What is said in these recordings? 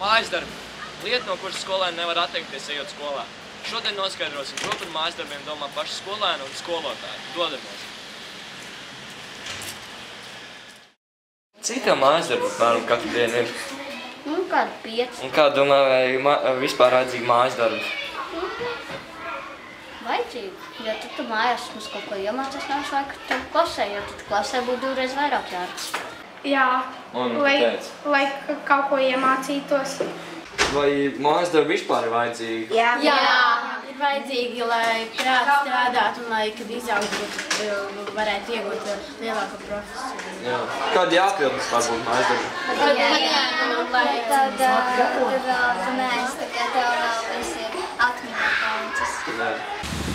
Mājasdarbi. Lieta, no kuras skolēni nevar atteikties ejot skolā. Šodien noskaidrosim, ko par mājasdarbiem domā paši skolēni un skolotāji. Dodamies! Cik tev mājasdarbi, apmēram, katru dienu ir? Kādu 5. Un kā domā, vai vispār vajadzīgi mājasdarbi? Vajadzīgi, jo tu mājās mums kaut ko iemācās, nevis vajag tad klasē, jo tad klasē būtu 2 reizes vairāk jāraks. Jā, Un kāpēc? lai kaut ko iemācītos. Vai mājasdarbi vispār ir vajadzīgi? Jā, ir vajadzīgi, lai prāts strādātu un lai, kad izaugt, varētu iegūt lielāku profesiju. Jā. Kādi jāpild vispār būtu mājasdarbi? Tad vēl mēs tagad vēl visi ir atmiņā.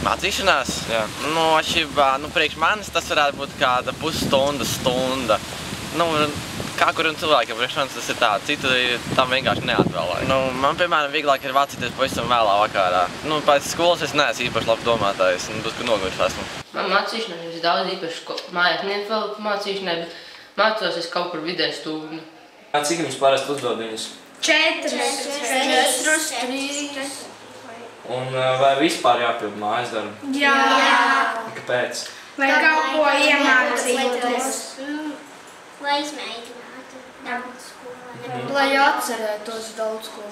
Mācīšanās? Jā. Atšķirībā, priekš manis tas varētu būt kāda pusstunda. Kā kuriem cilvēkiem priekš manis tas ir tā, citu tam vienkārši neatvēlēju. Man, piemēram, vieglāk ir mācīties pavisam vēlā vakarā. Pēc skolas es neesmu īpaši labi domātājs, drusku noguris esmu. Man mācīšanai ir daudz īpaši mājās nevienu vēl mācīšanai, bet mācos es kaut kur vidē stundu. Cik jums parasti uzdod viņus? 4. 3. Un vai vispār jāpild mājasdarbi? Jā. Kāpēc? Lai kaut ko iemācītos. Lai izmēģinātu dabūt skolā. Lai atcerētos daudz ko.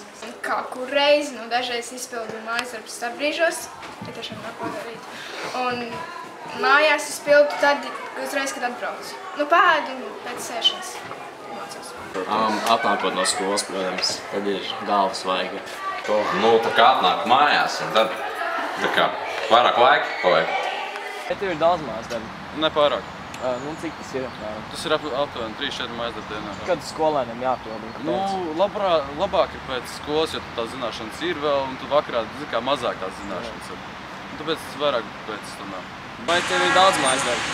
Kā kur reizi, dažreiz izpildu mājasdarbus starpbrīžos, ja tiešām nav ko darīt. Un mājās izpildu tad uzreiz, kad atbraucu. Pēdu pēc sēšanas mācos. Atnākot no skolas, protams, tad ir galvas vaiga. Tā kā atnāk mājās, un tad vairāk laika pavajag. Ja tev ir daudz mājasdarbi? Nepārāk. Cik tas ir apmēram? Tas ir aptuveni 3-4 mājasdarbi dienā. Kad skolēniem jāpild un kāpēc? Labāk ir pēc skolas, jo tās zināšanas ir vēl, un tu vakarā mazāk tās zināšanas ir. Un tāpēc tas vairāk pēc stundām. Vai tev ir daudz mājasdarbi?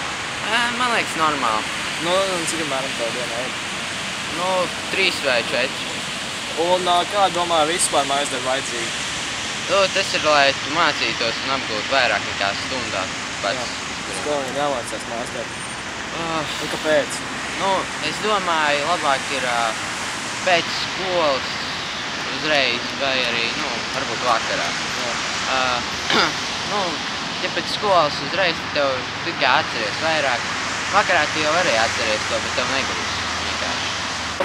Man liekas normāli. Un cik apmēram tev dienā ir? 3 vai 4. Un kā domā vispār mājasdarbi vajadzīgi? Tas ir, lai tu mācītos un apgūtu vairāk nekā stundā. Skolēniem jāmācās mājasdarbi. Un kāpēc? Es domāju, labāk ir pēc skolas uzreiz vai arī, varbūt vakarā. Ja pēc skolas uzreiz, tad tev tikai atceries vairāk. Vakarā tu jau arī atceries to, bet tev negribas vienkārši.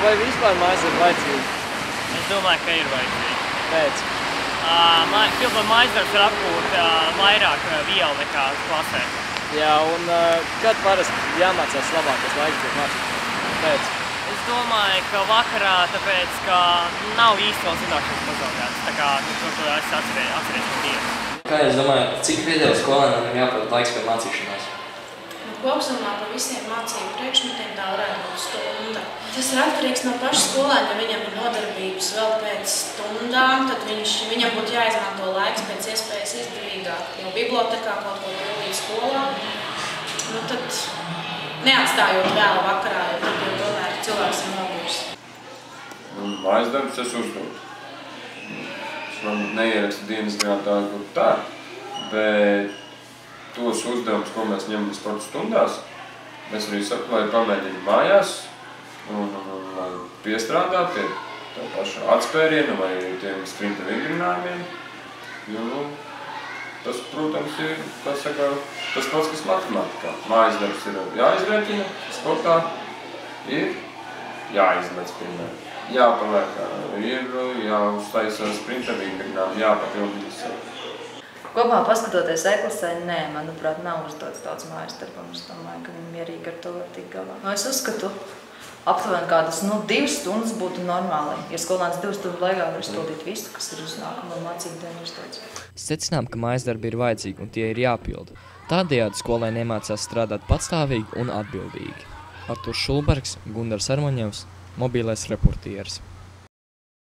Vai vispār mājasdarbi vajadzīgi? Es domāju, ka ir vajadzīgi. Pēc? Pildot mājasdarbus var apgūt vairāk vielu nekā klasē. Jā, un kad parasti jāmācās labākais laiks būtu mācīties? Pēc? Es domāju, ka vakarā, tāpēc, ka nav īsti vēl zināšanas pazaudētas. Tā kā tu esi atceries no dienas. Kā jūs domājat, cik vidēji skolēniem ir jāpavada laiks pēc mācīšanās? Kopsumā par visiem mācību priekšmetiem tā varētu būt stunda. Tas ir atkarīgs no paša skolēna, ja viņam ir nodarbības vēl pēc stundām, tad viņam būtu jāizmanto laiks pēc iespējas izdevīgāk. Jo bibliotekā kaut ko pildīt skolā, tad neatstājot vēl vakarā, jo tad jau tomēr cilvēks ir noguris. Mājasdarbus es uzdodu. Es varbūt neierakstu dienas grāmatā tā, bet tos uzdevumus, ko mēs ņemam sporta stundās, mēs arī saku, lai pamēģina mājās un piestrādā pie tā paša atspēriena vai tiem sprinta vingrinājumiem. Tas, protams, ir tas pats, kas matemātikā. Mājasdarbs ir jāizrēķina, sportā ir jāizlec pirmē. Jāpaliek, ir jāuztaisa sprinta vingrinājumi, jāpapildīt sevi. Kopumā paskatoties e-klasē, manuprāt, nav uzdots daudz mājasdarbu. Es domāju, ka viņi mierīgi ar to var tikt galā. Es uzskatu, aptuveni kādas 2 stundas būtu normāli. Ja skolēns 2 stundu laikā var izpildīt visu, kas ir uz nākamo mācību dienu uzdots. Secinām, ka mājasdarbi ir vajadzīgi un tie ir jāpilda. Tādējādi skolēni iemācās strādāt patstāvīgi un atbildīgi. Arturs Šulbergs, Gundars Armaņevs, mobilais reportieris.